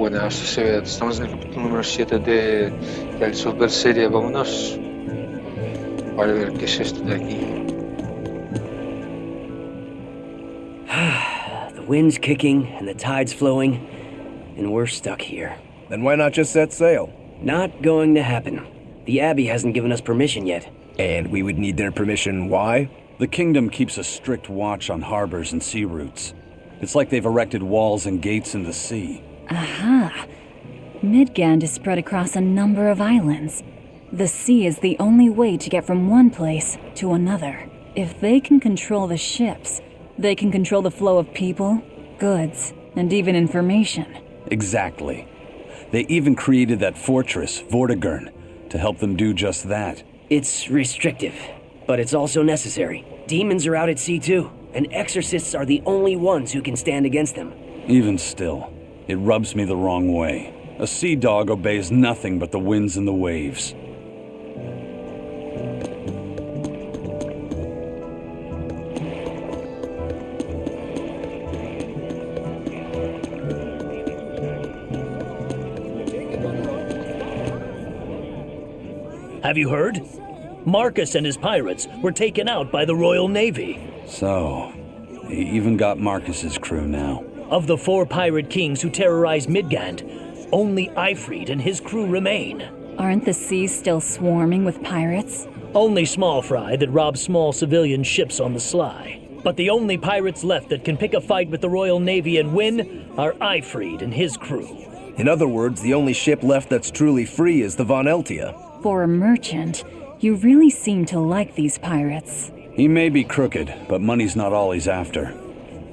Buenas, estamos en el capítulo número 7 del Super Serie. Vámonos para ver qué es esto de aquí. The wind's kicking and the tide's flowing, and we're stuck here. Then why not just set sail? Not going to happen. The Abbey hasn't given us permission yet. And we would need their permission, why? The kingdom keeps a strict watch on harbors and sea routes. It's like they've erected walls and gates in the sea. Aha! Midgand is spread across a number of islands. The sea is the only way to get from one place to another. If they can control the ships, they can control the flow of people, goods, and even information. Exactly. They even created that fortress, Vortigern, to help them do just that. It's restrictive, but it's also necessary. Demons are out at sea too, and exorcists are the only ones who can stand against them. Even still, it rubs me the wrong way. A sea dog obeys nothing but the winds and the waves. Have you heard? Marcus and his pirates were taken out by the Royal Navy. So, they even got Marcus's crew now. Of the 4 pirate kings who terrorized Midgand, only Ifrid and his crew remain. Aren't the seas still swarming with pirates? Only small fry that rob small civilian ships on the sly. But the only pirates left that can pick a fight with the Royal Navy and win are Ifrid and his crew. In other words, the only ship left that's truly free is the Von Eltia. For a merchant, you really seem to like these pirates. He may be crooked, but money's not all he's after.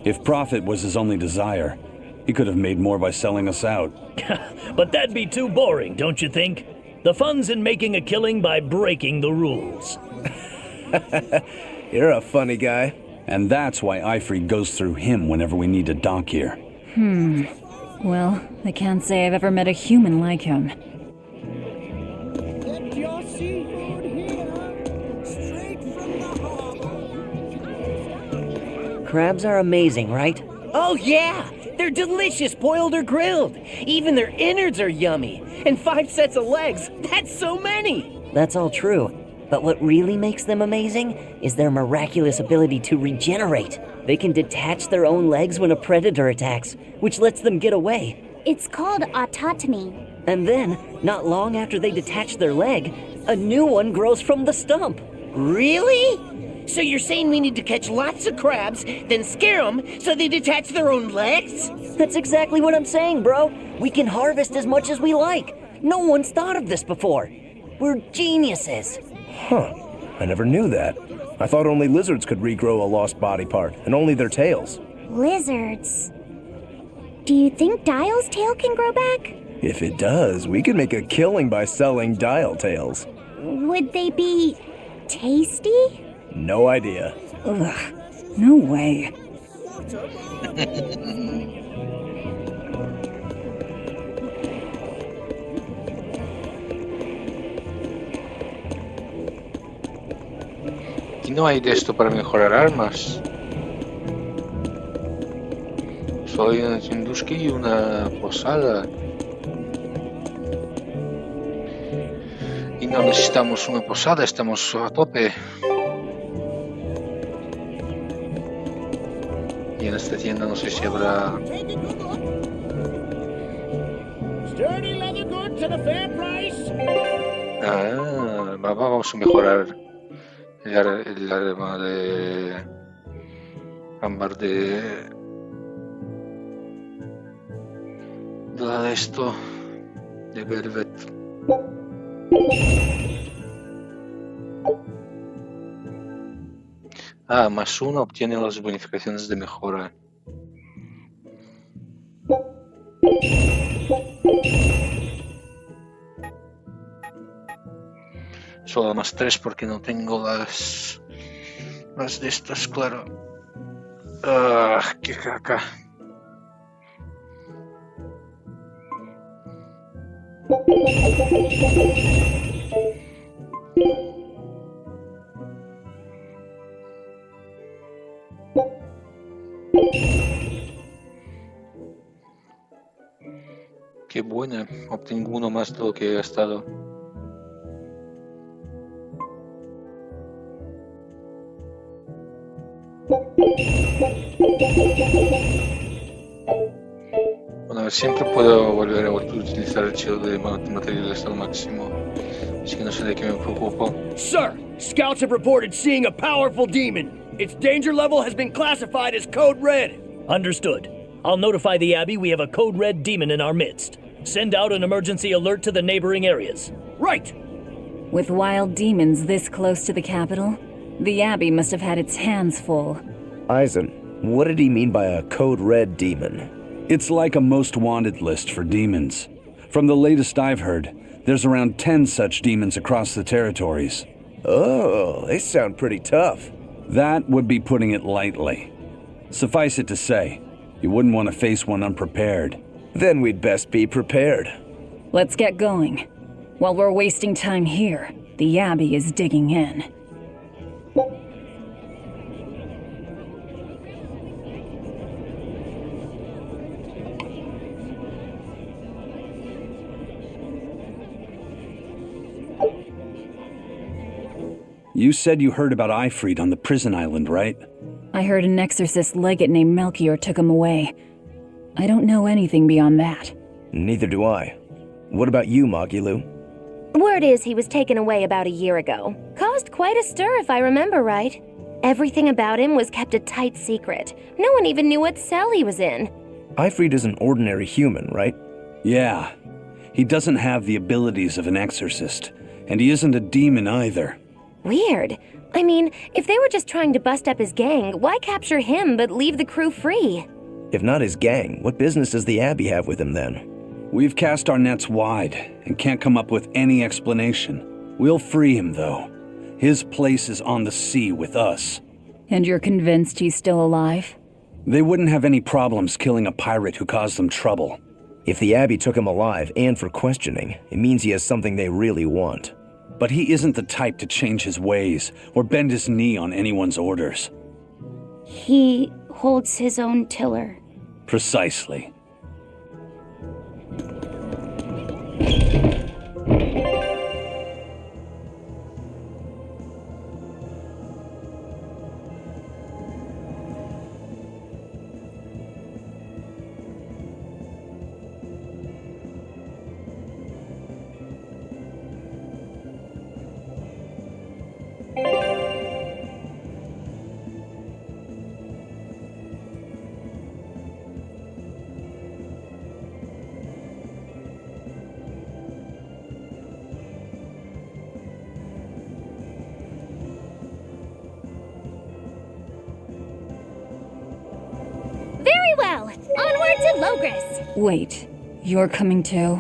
If profit was his only desire, he could have made more by selling us out. But that'd be too boring, don't you think? The fun's in making a killing by breaking the rules. You're a funny guy. And that's why Ifrid goes through him whenever we need to dock here. Well, I can't say I've ever met a human like him. Get your seafood here, straight from the harbor. Crabs are amazing, right? Oh yeah! They're delicious, boiled or grilled. Even their innards are yummy. And 5 sets of legs, that's so many! That's all true. But what really makes them amazing is their miraculous ability to regenerate. They can detach their own legs when a predator attacks, which lets them get away. It's called autotomy. And then, not long after they detach their leg, a new one grows from the stump. Really? So you're saying we need to catch lots of crabs, then scare them so they detach their own legs? That's exactly what I'm saying, bro. We can harvest as much as we like. No one's thought of this before. We're geniuses. Huh. I never knew that. I thought only lizards could regrow a lost body part, and only their tails. Lizards. Do you think Dial's tail can grow back? If it does, we could make a killing by selling dial tails. Would they be tasty? No idea. Ugh, no way. Aquí no hay de esto para mejorar armas. Solo hay una Chinduski y una posada. Y no necesitamos una posada, estamos a tope. Y en esta tienda no sé si habrá... Take a good look. Sturdy leather goods at a fair price. Vamos a mejorar el arma de ámbar de la de esto de Velvet. +1 obtiene las bonificaciones de mejora. Solo +3 porque no tengo las de estas, claro. Qué caca. Qué buena. Obtengo uno más de lo que he gastado. Bueno, a ver, siempre puedo volver a utilizar el hechizo de materiales al máximo. Así que no sé de qué me preocupo. Sir, scouts have reported seeing a powerful demon. Its danger level has been classified as Code Red. Understood. I'll notify the Abbey we have a Code Red demon in our midst. Send out an emergency alert to the neighboring areas. Right! With wild demons this close to the capital, the Abbey must have had its hands full. Eisen, what did he mean by a Code Red demon? It's like a most wanted list for demons. From the latest I've heard, there's around 10 such demons across the territories. Oh, they sound pretty tough. That would be putting it lightly. Suffice it to say, you wouldn't want to face one unprepared. Then we'd best be prepared. Let's get going. While we're wasting time here, the Abbey is digging in. You said you heard about Ifrit on the prison island, right? I heard an exorcist legate named Melchior took him away. I don't know anything beyond that. Neither do I. What about you, Magilu? Word is he was taken away about a year ago. Caused quite a stir, if I remember right. Everything about him was kept a tight secret. No one even knew what cell he was in. Ifrit is an ordinary human, right? Yeah. He doesn't have the abilities of an exorcist, and he isn't a demon either. Weird. I mean, if they were just trying to bust up his gang, why capture him but leave the crew free? If not his gang, what business does the Abbey have with him then? We've cast our nets wide and can't come up with any explanation. We'll free him, though. His place is on the sea with us. And you're convinced he's still alive? They wouldn't have any problems killing a pirate who caused them trouble. If the Abbey took him alive and for questioning, it means he has something they really want. But he isn't the type to change his ways or bend his knee on anyone's orders. He holds his own tiller. Precisely. Very well. Onward to Logris. Wait, you're coming too?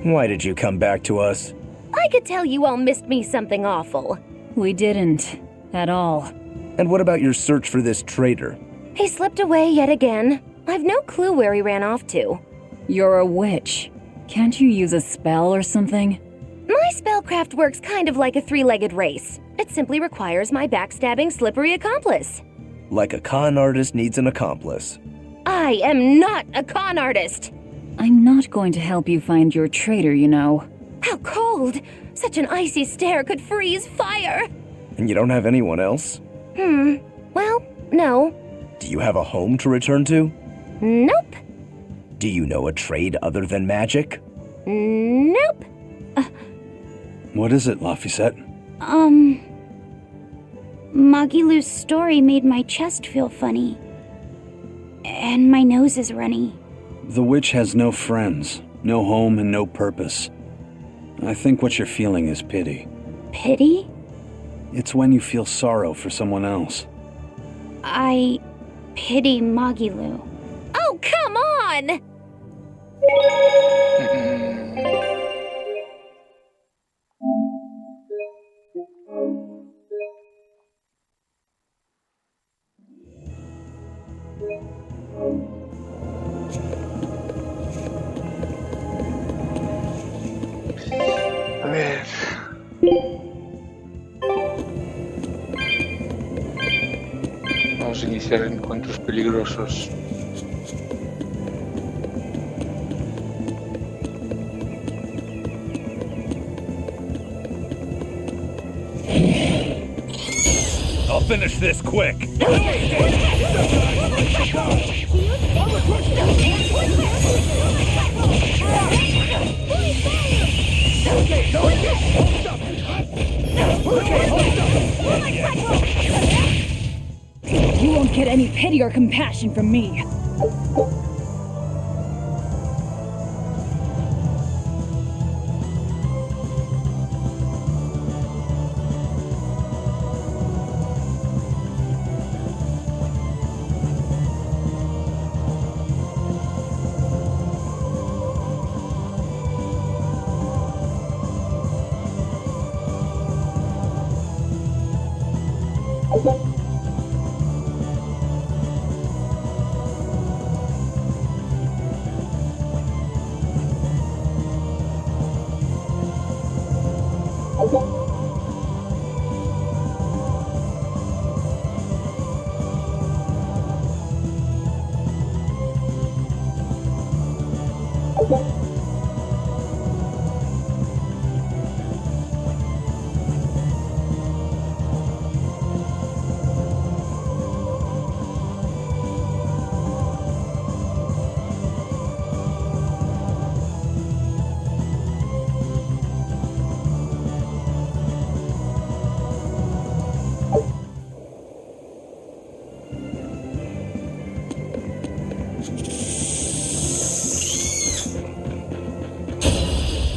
Why did you come back to us? I could tell you all missed me something awful. We didn't. At all. And what about your search for this traitor? He slipped away yet again. I've no clue where he ran off to. You're a witch. Can't you use a spell or something? My spellcraft works kind of like a three-legged race. It simply requires my backstabbing, slippery accomplice. Like a con artist needs an accomplice. I am not a con artist. I'm not going to help you find your traitor, you know. How cold! Such an icy stare could freeze fire! And you don't have anyone else? Well, no. Do you have a home to return to? Nope. Do you know a trade other than magic? Nope. What is it, Laphicet? Magilu's story made my chest feel funny. And my nose is runny. The witch has no friends, no home, and no purpose. I think what you're feeling is pity. Pity? It's when you feel sorrow for someone else. I pity Magilu. Oh, come on! A ver. Vamos a iniciar encuentros peligrosos. finish this quick. You won't get any pity or compassion from me.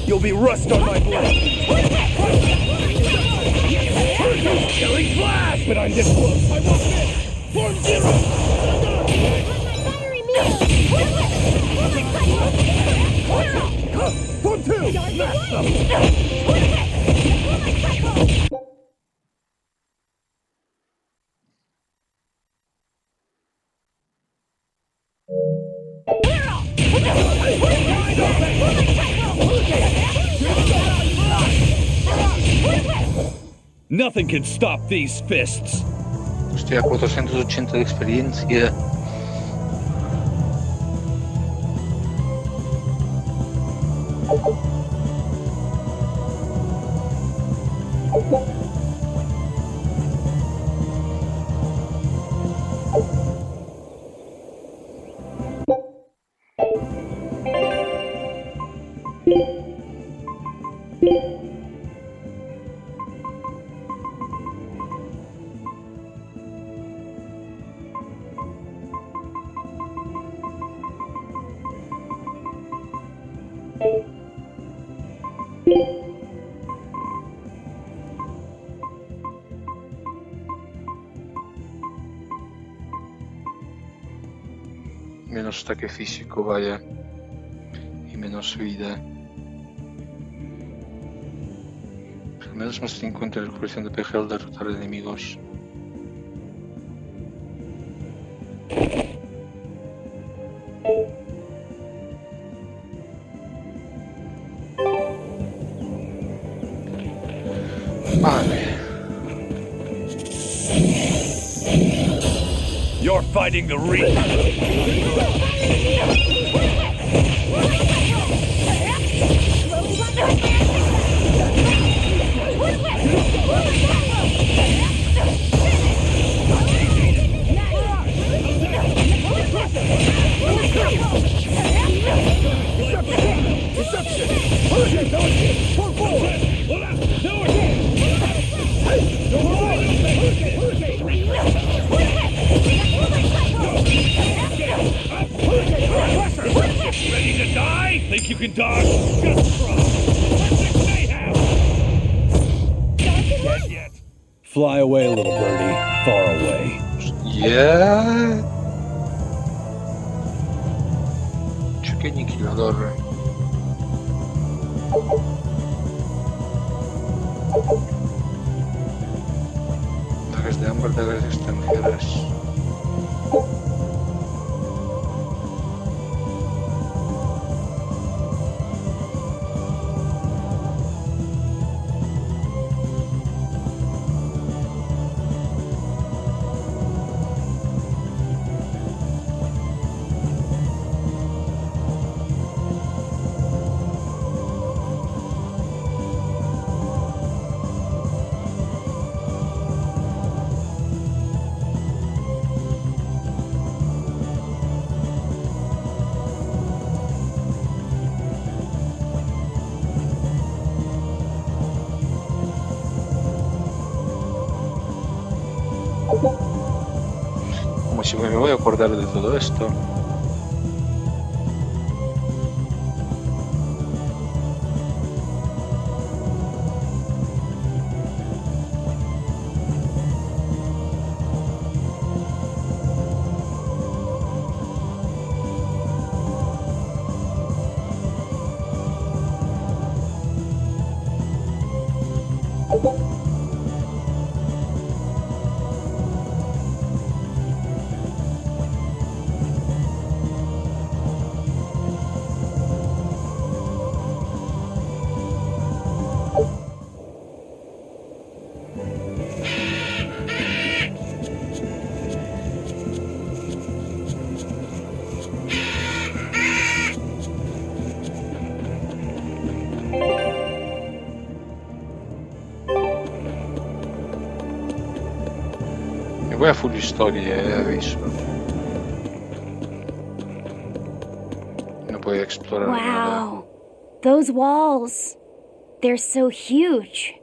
You'll be rust on my blade. Killing flash! But I'm this close. I won't miss. Form zero! Form two. Smash them. Nothing can stop these fists. Estoy a 480 de experiencia. Menos ataque físico, vaya. Y menos vida. Al menos más 50 de recuperación de PG al derrotar enemigos. Vale. You're fighting the Reaper. Ready to die? Think you can dodge? Just try. Mayhem. Dead yet. Fly away, little birdie. Far away. Yeah. Cheque aniquilador. Dagas de ámbar, dagas extranjeras. me voy a acordar de todo esto. E voy a full story, aviso. No puedo explorar nada. Wow. Those walls. They're so huge.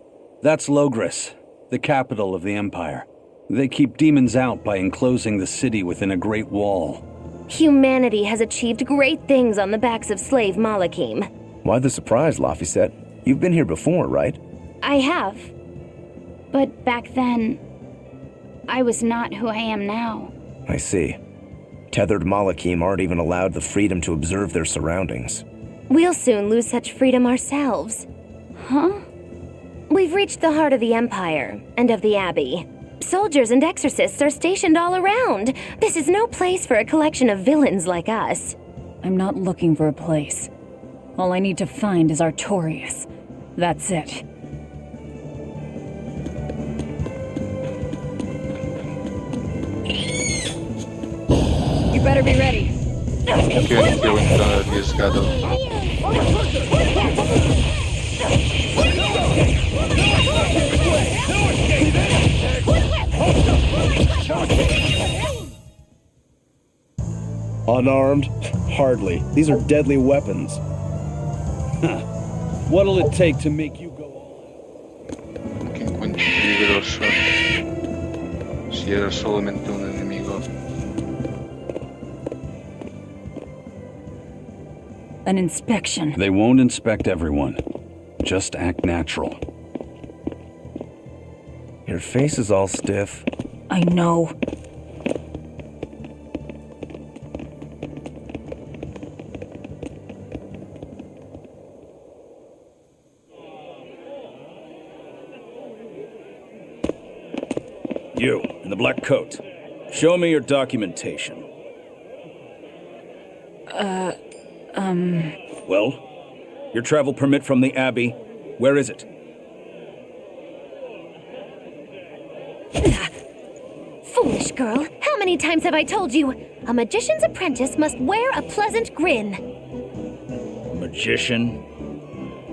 That's Logris, the capital of the Empire. They keep demons out by enclosing the city within a great wall. Humanity has achieved great things on the backs of slave Malakim. Why the surprise, Laphicet? You've been here before, right? I have. But back then, I was not who I am now. I see. Tethered Malakim aren't even allowed the freedom to observe their surroundings. We'll soon lose such freedom ourselves. Huh? We've reached the heart of the Empire and of the Abbey. Soldiers and exorcists are stationed all around. This is no place for a collection of villains like us. I'm not looking for a place. All I need to find is Artorias. That's it. You better be ready. Io non devo entrare arriesgato. Unarmed? Hardly. These are deadly weapons. What'll it take to make you go all? Che encuentro peligroso. Si era solamente un enemigo. An inspection. They won't inspect everyone. Just act natural. Your face is all stiff. I know. You, in the black coat. Show me your documentation. Well? Your travel permit from the Abbey, where is it? Foolish girl, how many times have I told you? A magician's apprentice must wear a pleasant grin. Magician?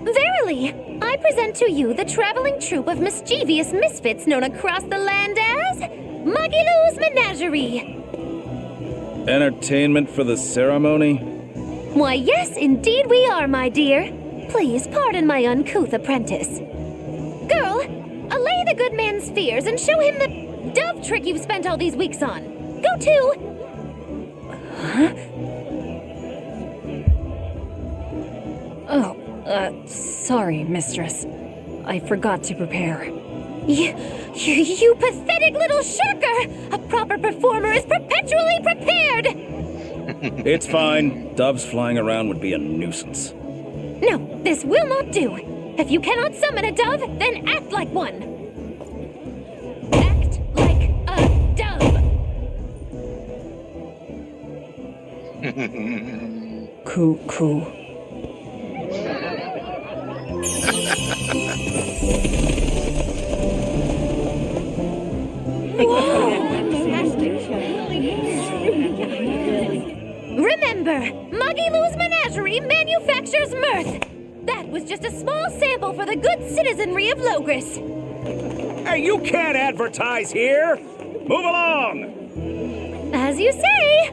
Verily, I present to you the traveling troupe of mischievous misfits known across the land as Magilou's Menagerie. Entertainment for the ceremony? Why, yes, indeed we are, my dear. Please pardon my uncouth apprentice. Girl, allay the good man's fears and show him the dove trick you've spent all these weeks on. Go to... Huh? Oh, sorry, mistress. I forgot to prepare. You pathetic little shirker! A proper performer is perpetually prepared! It's fine. Doves flying around would be a nuisance. No, this will not do. If you cannot summon a dove, then act like one. Act like a dove. Cool. Remember, Magilou's Menagerie manufactures mirth. That was just a small sample for the good citizenry of Logris. Hey, you can't advertise here! Move along! As you say.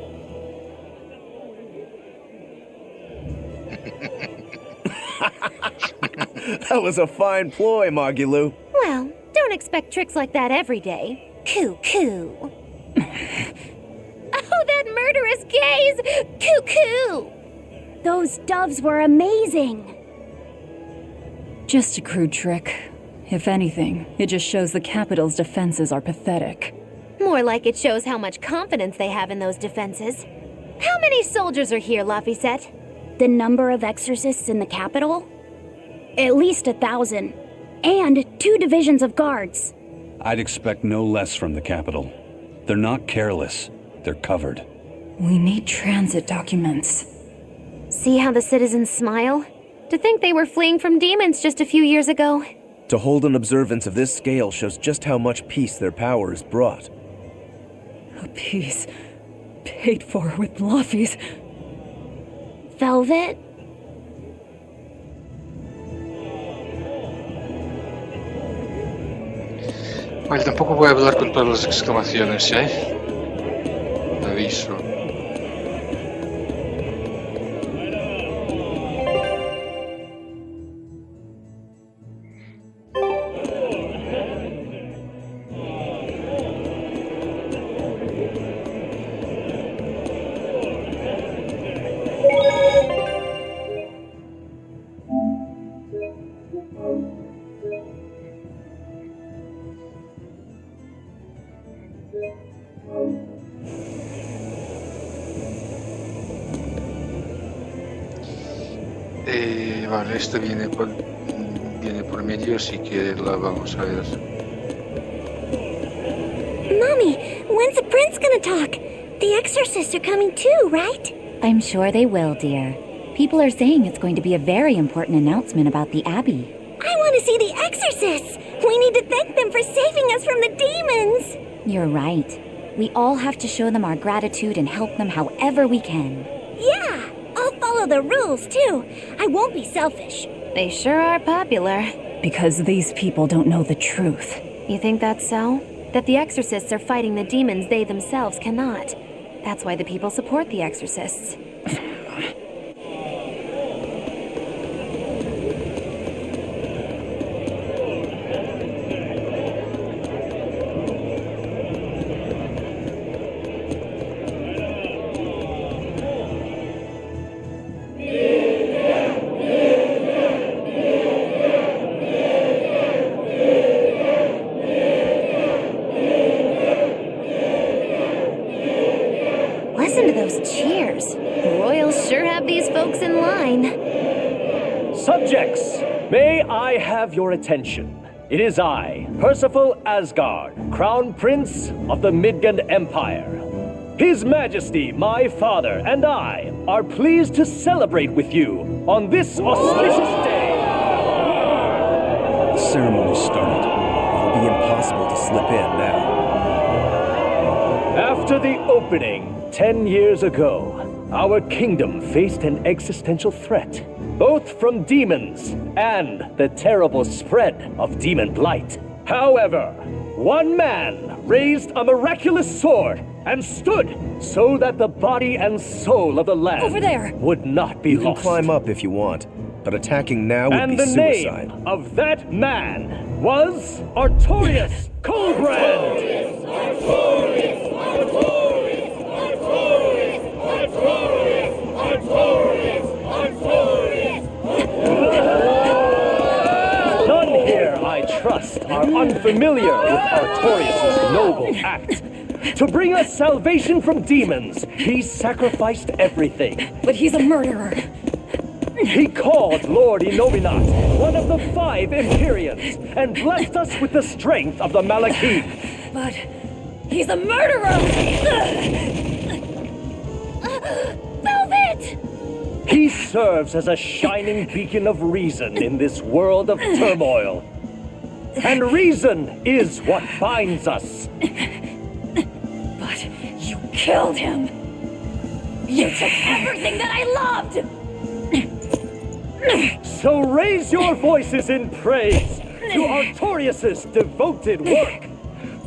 That was a fine ploy, Magilou. Well, don't expect tricks like that every day. Coo. praise! Cuckoo! Those doves were amazing. Just a crude trick. If anything, it just shows the capital's defenses are pathetic. More like it shows how much confidence they have in those defenses. How many soldiers are here, Laphicet? The number of exorcists in the capital? At least 1,000. And 2 divisions of guards. I'd expect no less from the capital. They're not careless. They're covered. We need transit documents. See how the citizens smile? To think they were fleeing from demons just a few years ago. To hold an observance of this scale shows just how much peace their power has brought. A piece paid for with Laffy's. Velvet? Vale, tampoco voy a hablar con todas las exclamaciones, ¿eh? Te aviso. Vale, esto viene por medio, así que la vamos a ver. Mommy, when's the prince gonna talk? The exorcists are coming too, right? I'm sure they will, dear. People are saying it's going to be a very important announcement about the Abbey. I want to see the exorcists! We need to thank them for saving us from the demons! You're right. We all have to show them our gratitude and help them however we can. Yeah! I'll follow the rules, too. I won't be selfish. They sure are popular. Because these people don't know the truth. You think that's so? That the exorcists are fighting the demons they themselves cannot. That's why the people support the exorcists. Listen to those cheers. The Royals sure have these folks in line. Subjects, may I have your attention? It is I, Percival Asgard, Crown Prince of the Midgard Empire. His Majesty, my father, and I are pleased to celebrate with you on this auspicious day. The ceremony started. It'll be impossible to slip in now. After the opening 10 years ago, our kingdom faced an existential threat, both from demons and the terrible spread of demon blight. However, one man raised a miraculous sword and stood so that the body and soul of the land Over there! would not be You can lost. climb up if you want, but attacking now would And be the suicide. name of that man was Artorius Colbrand. None here, I trust, are unfamiliar with Artorius' noble act. To bring us salvation from demons, he sacrificed everything. But he's a murderer. He called Lord Inominat, one of the 5 Empyreans, and blessed us with the strength of the Malachim. But he's a murderer! Velvet! He serves as a shining beacon of reason in this world of turmoil. And reason is what binds us. But you killed him! You took everything that I loved! So raise your voices in praise to Artorius' devoted work,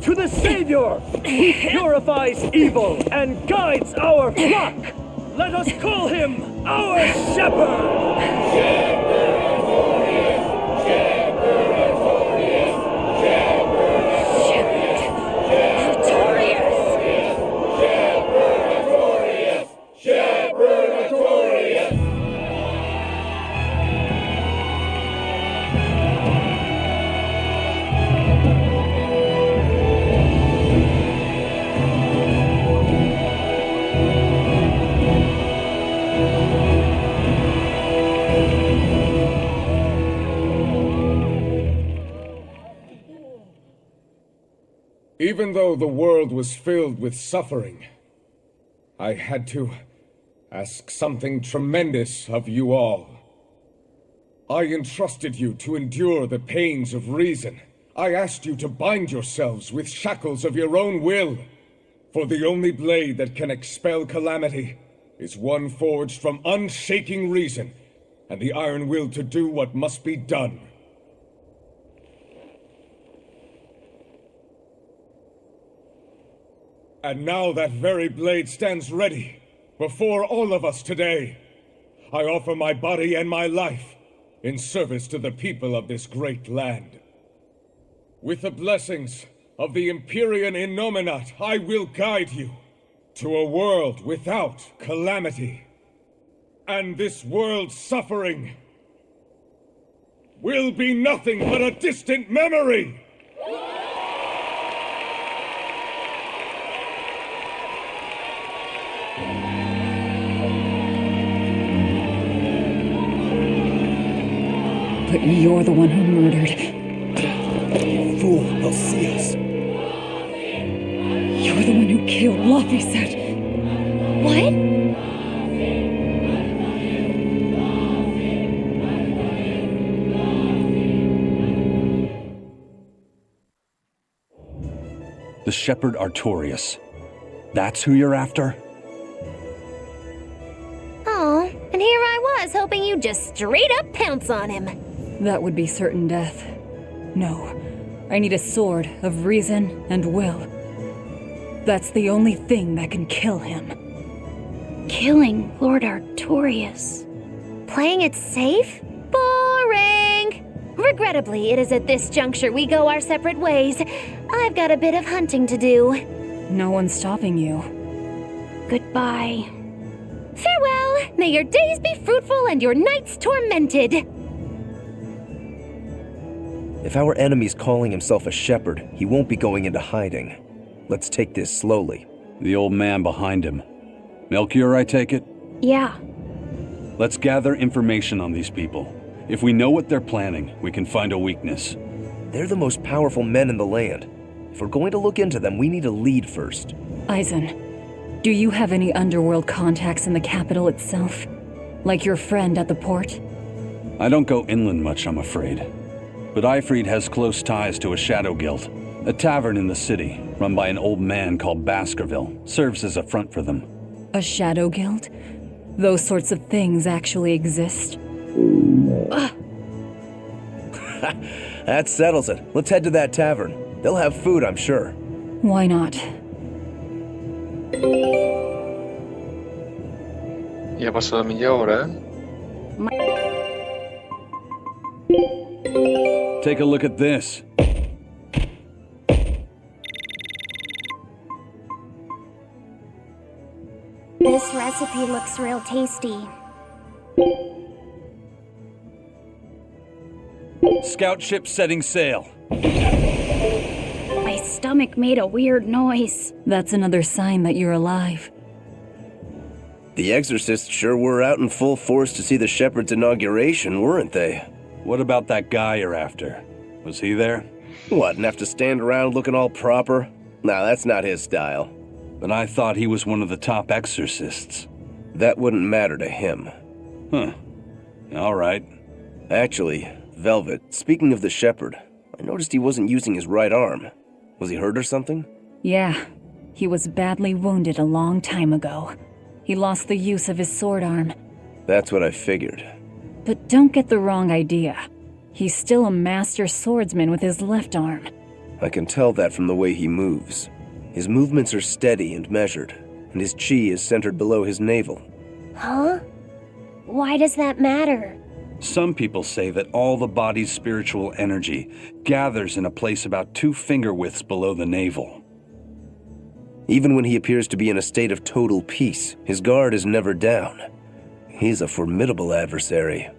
to the Savior who purifies evil and guides our flock. Let us call him our shepherd. Even though the world was filled with suffering, I had to ask something tremendous of you all. I entrusted you to endure the pains of reason. I asked you to bind yourselves with shackles of your own will. For the only blade that can expel calamity is one forged from unshaking reason and the iron will to do what must be done. And now that very blade stands ready before all of us today. I offer my body and my life in service to the people of this great land. With the blessings of the Empyrean Innominat, I will guide you to a world without calamity. And this world's suffering will be nothing but a distant memory! But you're the one who murdered. Fool, they'll see us. You're the one who killed Laphicet. What? The Shepherd Artorias. That's who you're after? Oh, and here I was hoping you'd just straight up pounce on him. That would be certain death. No, I need a sword of reason and will. That's the only thing that can kill him. Killing Lord Artorias. Playing it safe? Boring! Regrettably, it is at this juncture we go our separate ways. I've got a bit of hunting to do. No one's stopping you. Goodbye. Farewell! May your days be fruitful and your nights tormented! If our enemy's calling himself a shepherd, he won't be going into hiding. Let's take this slowly. The old man behind him. Melchior, I take it? Yeah. Let's gather information on these people. If we know what they're planning, we can find a weakness. They're the most powerful men in the land. If we're going to look into them, we need a lead first. Eisen, do you have any underworld contacts in the capital itself? Like your friend at the port? I don't go inland much, I'm afraid. But Eifried has close ties to a shadow guild. A tavern in the city, run by an old man called Baskerville, serves as a front for them. A shadow guild? Those sorts of things actually exist? That settles it. Let's head to that tavern. They'll have food, I'm sure. Why not? Ya ha pasado media hora, Take a look at this. This recipe looks real tasty. Scout ship setting sail. My stomach made a weird noise. That's another sign that you're alive. The exorcists sure were out in full force to see the shepherd's inauguration, weren't they? What about that guy you're after? Was he there? What, and have to stand around looking all proper? Nah, that's not his style. But I thought he was one of the top exorcists. That wouldn't matter to him. Huh. All right. Actually, Velvet, speaking of the shepherd, I noticed he wasn't using his right arm. Was he hurt or something? Yeah. He was badly wounded a long time ago. He lost the use of his sword arm. That's what I figured. But don't get the wrong idea. He's still a master swordsman with his left arm. I can tell that from the way he moves. His movements are steady and measured, and his chi is centered below his navel. Huh? Why does that matter? Some people say that all the body's spiritual energy gathers in a place about 2 finger widths below the navel. Even when he appears to be in a state of total peace, his guard is never down. He's a formidable adversary.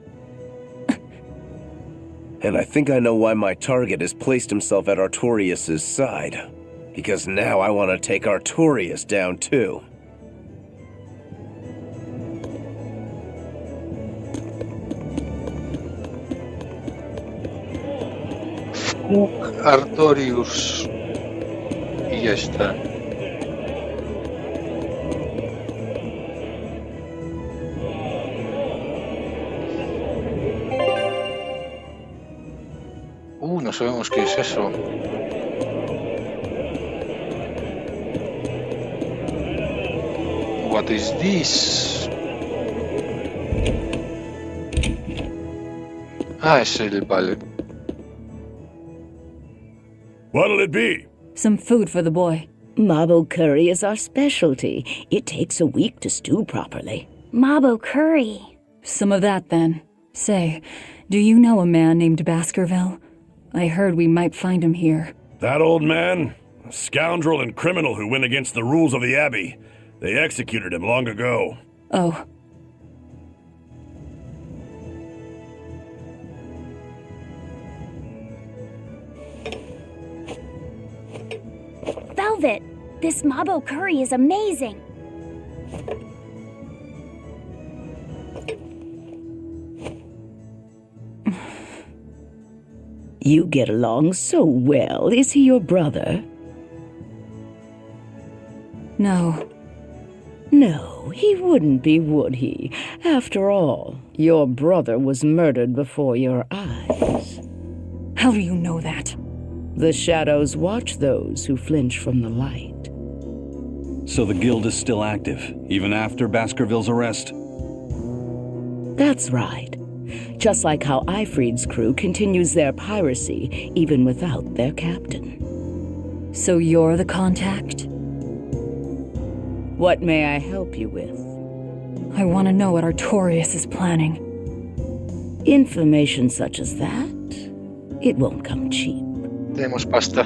And I think I know why my target has placed himself at Artorias' side. Because now I want to take Artorias down too. Artorius. ya está. No sabemos qué es eso. What is this? Es el vale. What'll it be? Some food for the boy. Mabo curry is our specialty. It takes a week to stew properly. Mabo curry. Some of that, then. Say, do you know a man named Baskerville? I heard we might find him here. That old man? A scoundrel and criminal who went against the rules of the Abbey. They executed him long ago. Oh. Velvet, this Mabo curry is amazing. You get along so well. Is he your brother? No. No, he wouldn't be, would he? After all, your brother was murdered before your eyes. How do you know that? The shadows watch those who flinch from the light. So the guild is still active, even after Baskerville's arrest? That's right. Just like how Ifreed's crew continues their piracy, even without their captain. So you're the contact? What may I help you with? I want to know what Artorias is planning. Information such as that, it won't come cheap. Tenemos pasta.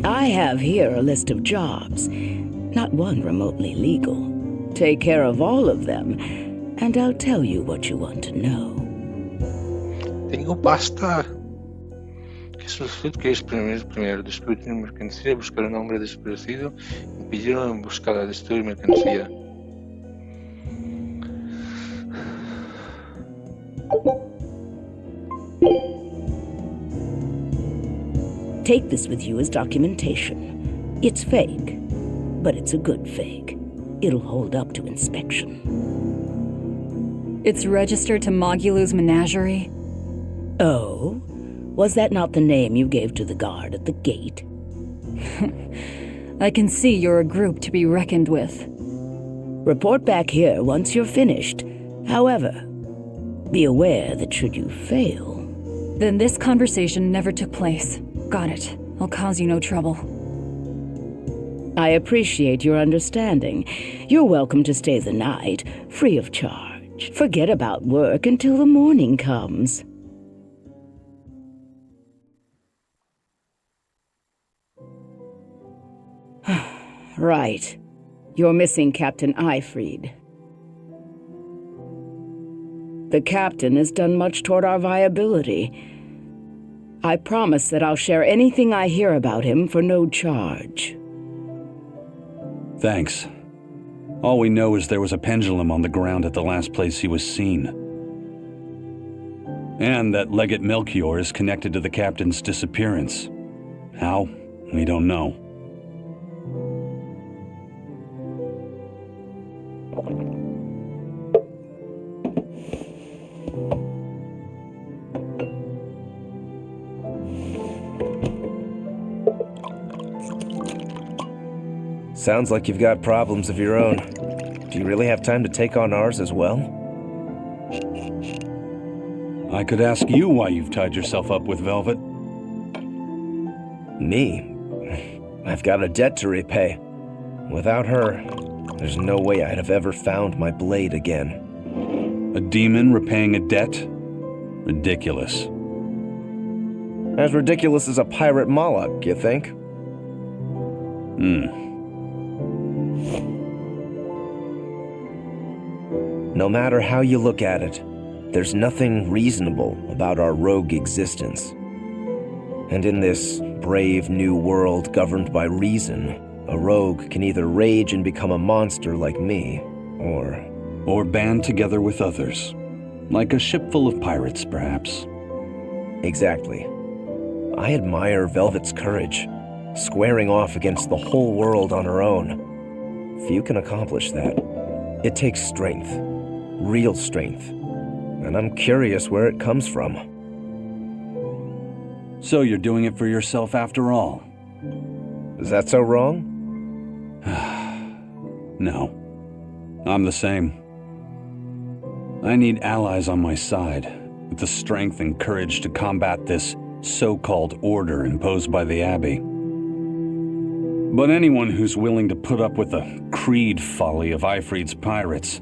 I have here a list of jobs, not one remotely legal. Take care of all of them, and I'll tell you what you want to know. Tengo pasta. ¿Qué solicitud quieres primero? Destruir una mercancía, buscar un hombre desaparecido, impedir una emboscada, destruir mercancía. Take this with you as documentation. It's fake, but it's a good fake. It'll hold up to inspection. It's registered to Mogulu's menagerie? Oh? Was that not the name you gave to the guard at the gate? I can see you're a group to be reckoned with. Report back here once you're finished. However, be aware that should you fail... Then this conversation never took place. Got it. I'll cause you no trouble. I appreciate your understanding. You're welcome to stay the night, free of charge. Forget about work until the morning comes. Right. You're missing Captain Ifreed. The captain has done much toward our viability. I promise that I'll share anything I hear about him for no charge. Thanks. All we know is there was a pendulum on the ground at the last place he was seen. And that Legate Melchior is connected to the captain's disappearance. How? We don't know. Sounds like you've got problems of your own. Do you really have time to take on ours as well? I could ask you why you've tied yourself up with Velvet. Me? I've got a debt to repay. Without her, there's no way I'd have ever found my blade again. A demon repaying a debt? Ridiculous. As ridiculous as a pirate Moloch, you think? No matter how you look at it, there's nothing reasonable about our rogue existence. And in this brave new world governed by reason, a rogue can either rage and become a monster like me, or band together with others. Like a ship full of pirates, perhaps. Exactly. I admire Velvet's courage. squaring off against the whole world on her own. Few can accomplish that. It takes strength, real strength, and I'm curious where it comes from. So you're doing it for yourself after all? Is that so wrong? No. I'm the same. I need allies on my side, with the strength and courage to combat this so-called order imposed by the Abbey. But anyone who's willing to put up with the creed folly of Ifrid's pirates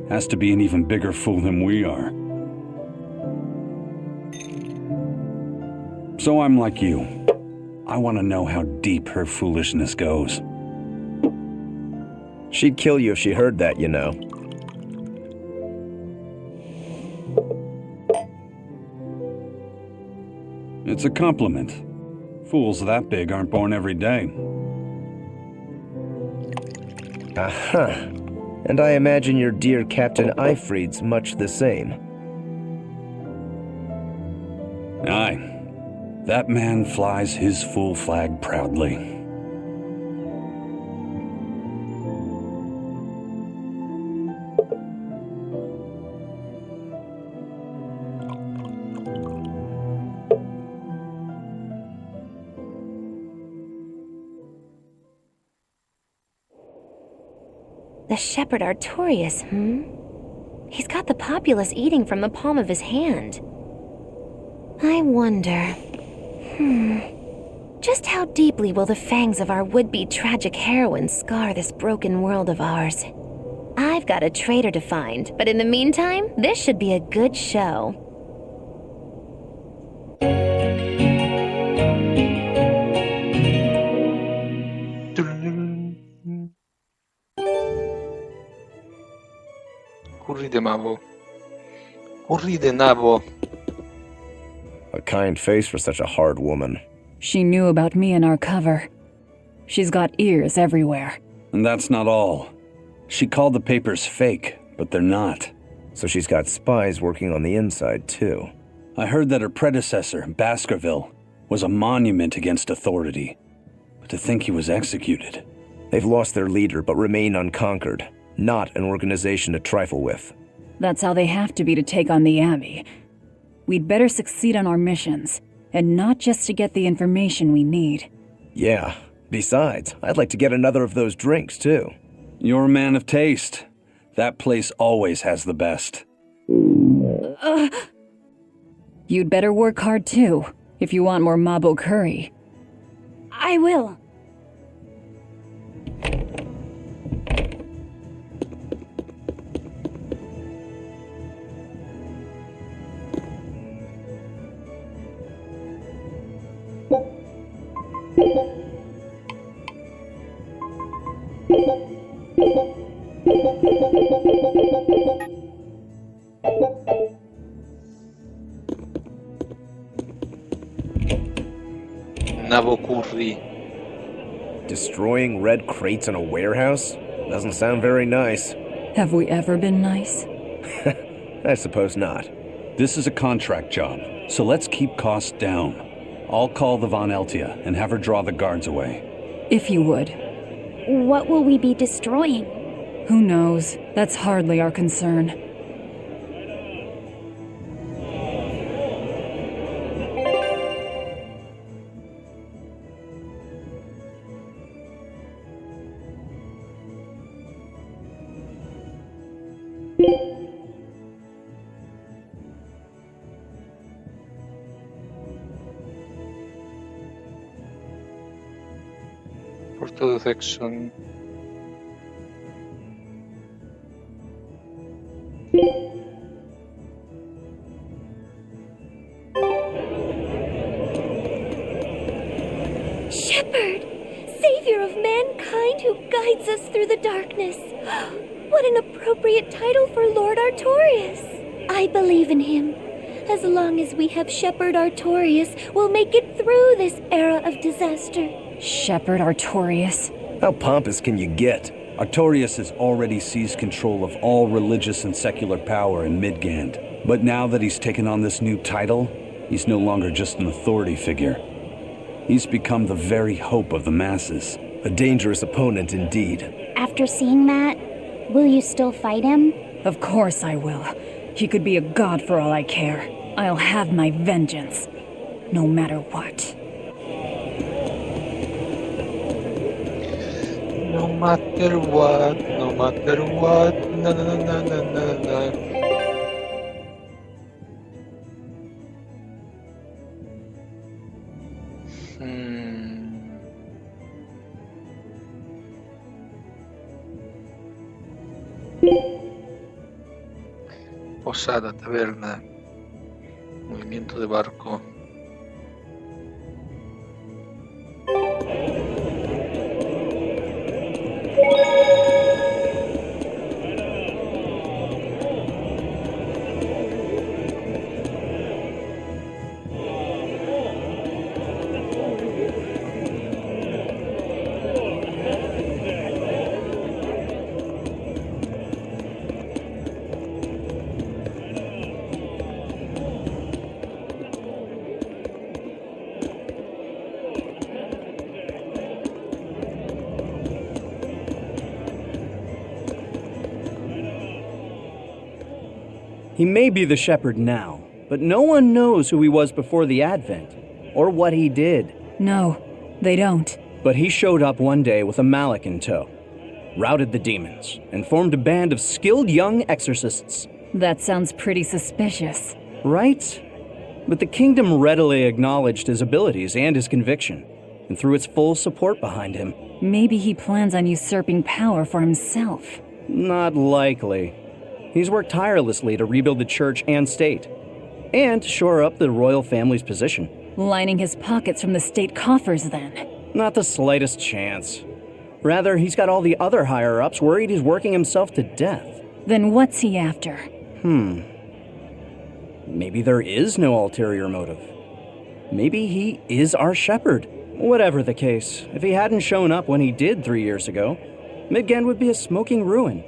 has to be an even bigger fool than we are. So I'm like you. I want to know how deep her foolishness goes. She'd kill you if she heard that, you know. It's a compliment. Fools that big aren't born every day. Aha. And I imagine your dear Captain Ifrid's much the same. Aye. That man flies his full flag proudly. The Shepherd Artorius, He's got the populace eating from the palm of his hand. I wonder... Just how deeply will the fangs of our would-be tragic heroine scar this broken world of ours? I've got a traitor to find, but in the meantime, this should be a good show. Curry de nabo. Curry de nabo. A kind face for such a hard woman. She knew about me and our cover. She's got ears everywhere. And that's not all. She called the papers fake, but they're not. So she's got spies working on the inside, too. I heard that her predecessor, Baskerville, was a monument against authority. But to think he was executed. They've lost their leader, but remain unconquered. Not an organization to trifle with. That's how they have to be to take on the Abbey. We'd better succeed on our missions, and not just to get the information we need. Yeah. Besides, I'd like to get another of those drinks, too. You're a man of taste. That place always has the best. You'd better work hard, too, if you want more Mabo curry. I will. Nabo curry. Destroying red crates in a warehouse? Doesn't sound very nice. Have we ever been nice? I suppose not. This is a contract job, so let's keep costs down. I'll call the Von Eltia and have her draw the guards away. If you would. What will we be destroying? Who knows? That's hardly our concern. Por todo section. Shepherd! Savior of mankind who guides us through the darkness. What an appropriate title for Lord Artorius. I believe in him. As long as we have Shepherd Artorius, we'll make it through this era of disaster. Shepherd Artorius? How pompous can you get? Artorius has already seized control of all religious and secular power in Midgand. But now that he's taken on this new title, he's no longer just an authority figure. He's become the very hope of the masses. A dangerous opponent indeed. After seeing that, will you still fight him? Of course I will. He could be a god for all I care. I'll have my vengeance. No matter what. No matter what, no matter what, na na na na na na. Posada, taberna, movimiento de barco. He may be the shepherd now, but no one knows who he was before the Advent, or what he did. No, they don't. But he showed up one day with a mallet in tow, routed the demons, and formed a band of skilled young exorcists. That sounds pretty suspicious. Right? But the kingdom readily acknowledged his abilities and his conviction, and threw its full support behind him. Maybe he plans on usurping power for himself. Not likely. He's worked tirelessly to rebuild the church and state, and shore up the royal family's position. Lining his pockets from the state coffers, then. Not the slightest chance. Rather, he's got all the other higher-ups worried he's working himself to death. Then what's he after? Maybe there is no ulterior motive. Maybe he is our shepherd. Whatever the case, if he hadn't shown up when he did 3 years ago, Midgand would be a smoking ruin.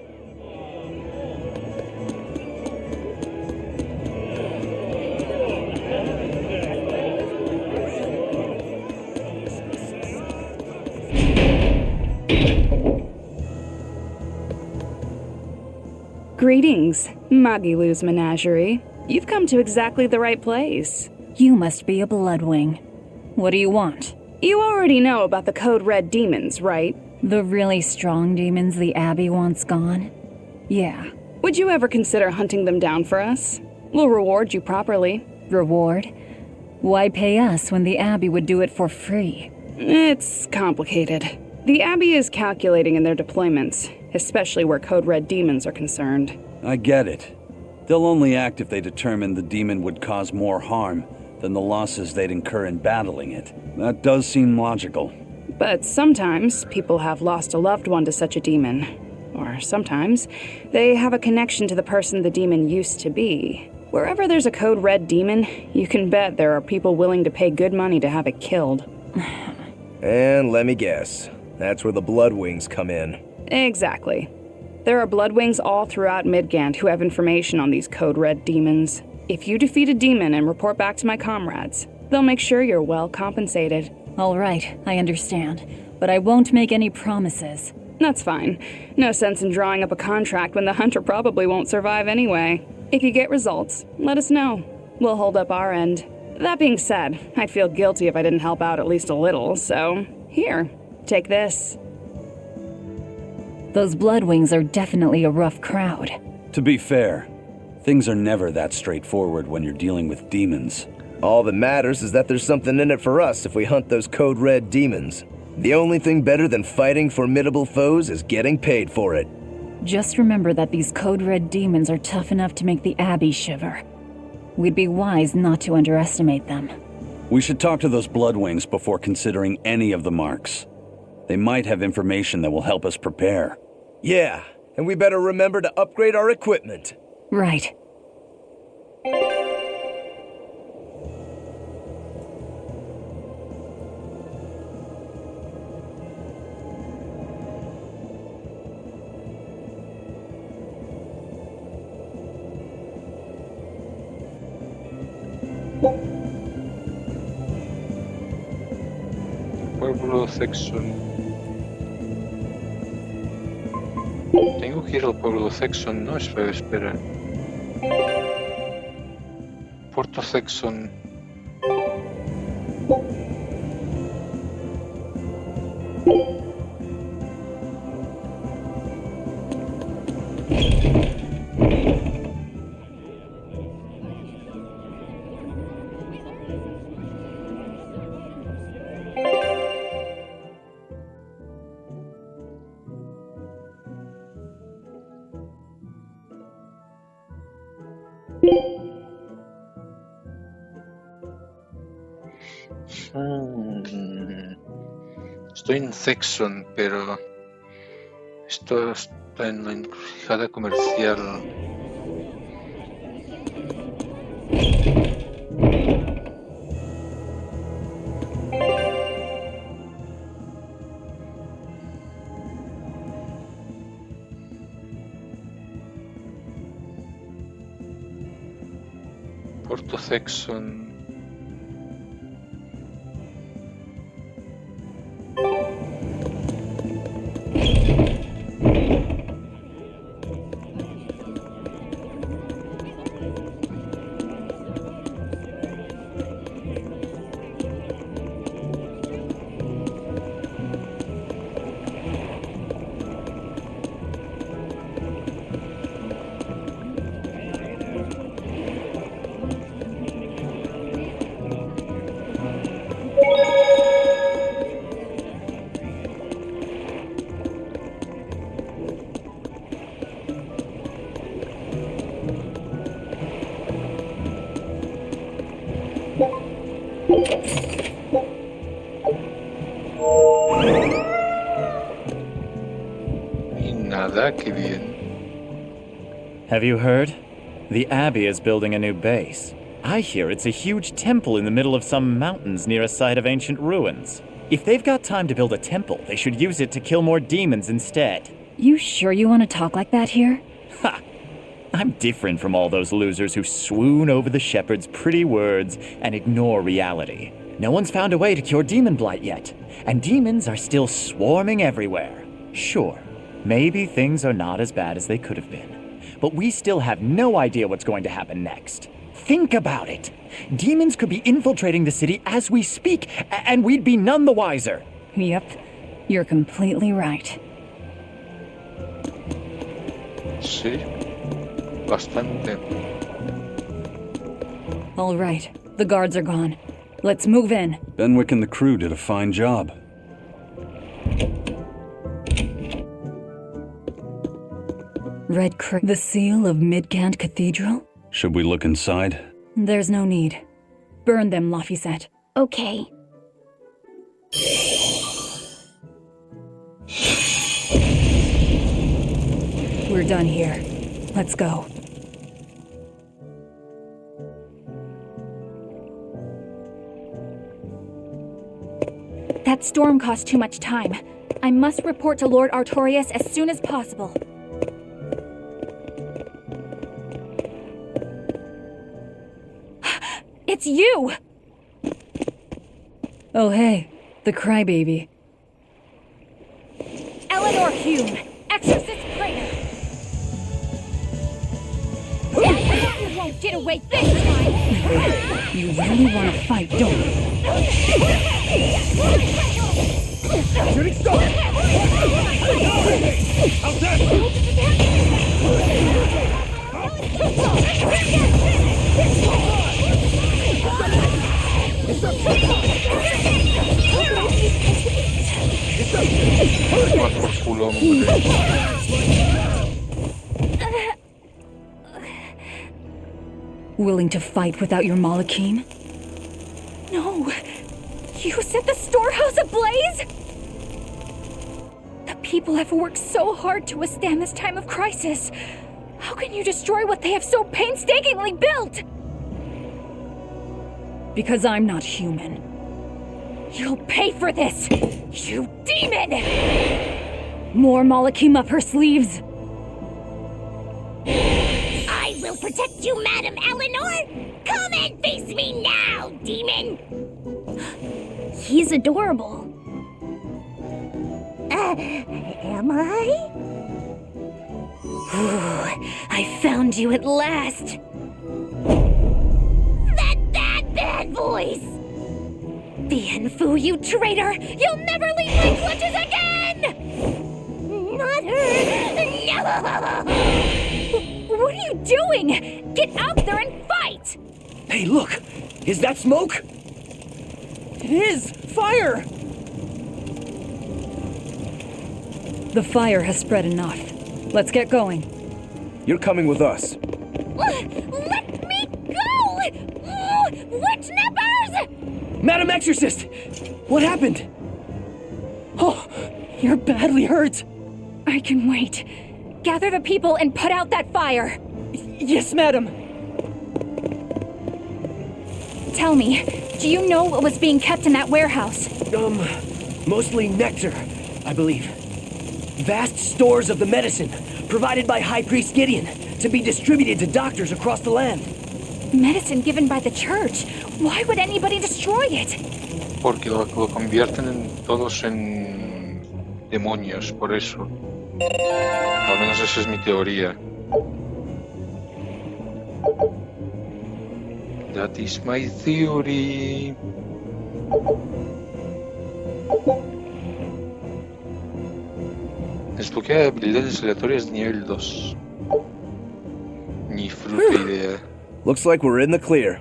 Greetings, Magilu's menagerie. You've come to exactly the right place. You must be a Bloodwing. What do you want? You already know about the Code Red demons, right? The really strong demons the Abbey wants gone? Yeah. Would you ever consider hunting them down for us? We'll reward you properly. Reward? Why pay us when the Abbey would do it for free? It's complicated. The Abbey is calculating in their deployments, especially where Code Red demons are concerned. I get it. They'll only act if they determine the demon would cause more harm than the losses they'd incur in battling it. That does seem logical. But sometimes people have lost a loved one to such a demon. Or sometimes they have a connection to the person the demon used to be. Wherever there's a Code Red demon, you can bet there are people willing to pay good money to have it killed. And let me guess, that's where the Bloodwings come in. Exactly. There are Bloodwings all throughout Midgand who have information on these Code Red demons. If you defeat a demon and report back to my comrades, they'll make sure you're well compensated. All right, I understand. But I won't make any promises. That's fine. No sense in drawing up a contract when the hunter probably won't survive anyway. If you get results, let us know. We'll hold up our end. That being said, I'd feel guilty if I didn't help out at least a little, so here, take this. Those Bloodwings are definitely a rough crowd. To be fair, things are never that straightforward when you're dealing with demons. All that matters is that there's something in it for us if we hunt those Code Red demons. The only thing better than fighting formidable foes is getting paid for it. Just remember that these Code Red demons are tough enough to make the Abbey shiver. We'd be wise not to underestimate them. We should talk to those Bloodwings before considering any of the marks. They might have information that will help us prepare. Yeah, and we better remember to upgrade our equipment. Right. pueblo Saxon. Tengo que ir al pueblo Saxon, ¿no? Espera. Puerto Saxon. Estoy en Saxon, pero esto está en la encrucijada comercial. Puerto Saxon. Y nada, qué bien. Have you heard? The Abbey is building a new base. I hear it's a huge temple in the middle of some mountains near a site of ancient ruins. If they've got time to build a temple, they should use it to kill more demons instead. You sure you want to talk like that here? Ha! I'm different from all those losers who swoon over the shepherd's pretty words and ignore reality. No one's found a way to cure demon blight yet, and demons are still swarming everywhere. Sure, maybe things are not as bad as they could have been, but we still have no idea what's going to happen next. Think about it. Demons could be infiltrating the city as we speak, and we'd be none the wiser. Yep, you're completely right. Sí, bastante. All right, the guards are gone. Let's move in. Benwick and the crew did a fine job. Red Crick, the seal of Midgand Cathedral? Should we look inside? There's no need. Burn them, Laphicet. Okay. We're done here. Let's go. That storm cost too much time. I must report to Lord Artorius as soon as possible. It's you! Oh hey, the crybaby. Eleanor Hume, Exorcist Praetor! You won't get away this time! You really want to fight, don't you? Shooting star! How's Willing to fight without your Malachine? No! You set the storehouse ablaze?! The people have worked so hard to withstand this time of crisis. How can you destroy what they have so painstakingly built? Because I'm not human. You'll pay for this, you demon! More Malachim up her sleeves. I will protect you, Madam Eleanor! Come and face me now, demon! He's adorable. Am I? Ooh, I found you at last. That bad voice! Bien Phu, you traitor! You'll never leave my clutches again! Not her! No! What are you doing? Get out there and fight! Hey, look! Is that smoke? It is! Fire! The fire has spread enough. Let's get going. You're coming with us. Let me go! Witch nippers! Madam Exorcist! What happened? Oh, you're badly hurt. I can wait. Gather the people and put out that fire. Yes, madam. Tell me, do you know what was being kept in that warehouse? Mostly nectar, I believe. Vast stores of the medicine provided by High Priest Gideon to be distributed to doctors across the land. Medicine given by the church. Why would anybody destroy it? Porque lo convierten todos en demonios, por eso. Al menos esa es mi teoría. That is my theory. Desbloquea habilidades aleatorias de nivel 2. Ni fruta idea. Looks like we're in the clear.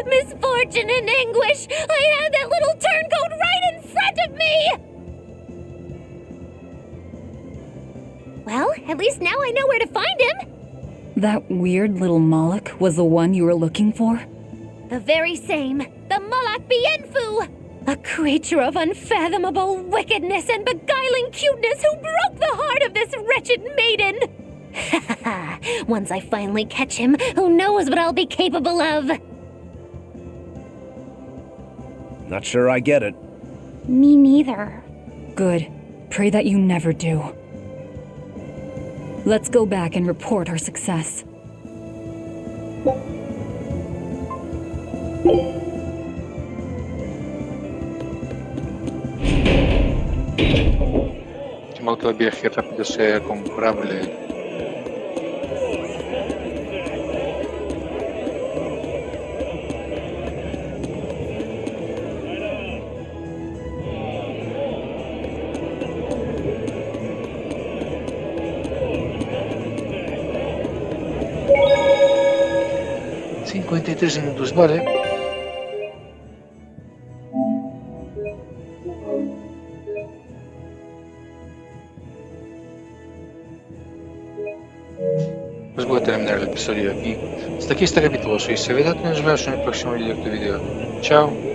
Misfortune and anguish! I had that little turncoat right in front of me! Well, at least now I know where to find him! That weird little Moloch was the one you were looking for? The very same. The Moloch Bien Phu! A creature of unfathomable wickedness and beguiling cuteness who broke the heart of this wretched maiden! Once I finally catch him, who knows what I'll be capable of? Not sure I get it. Me neither. Good. Pray that you never do. Let's go back and report our success. Que modo de viaje rápido sea comprable. $53, vale. Pues voy a terminar el episodio aquí. Hasta aquí este capítulo. Soy Sevedat y nos vemos en el próximo directo video. Chao.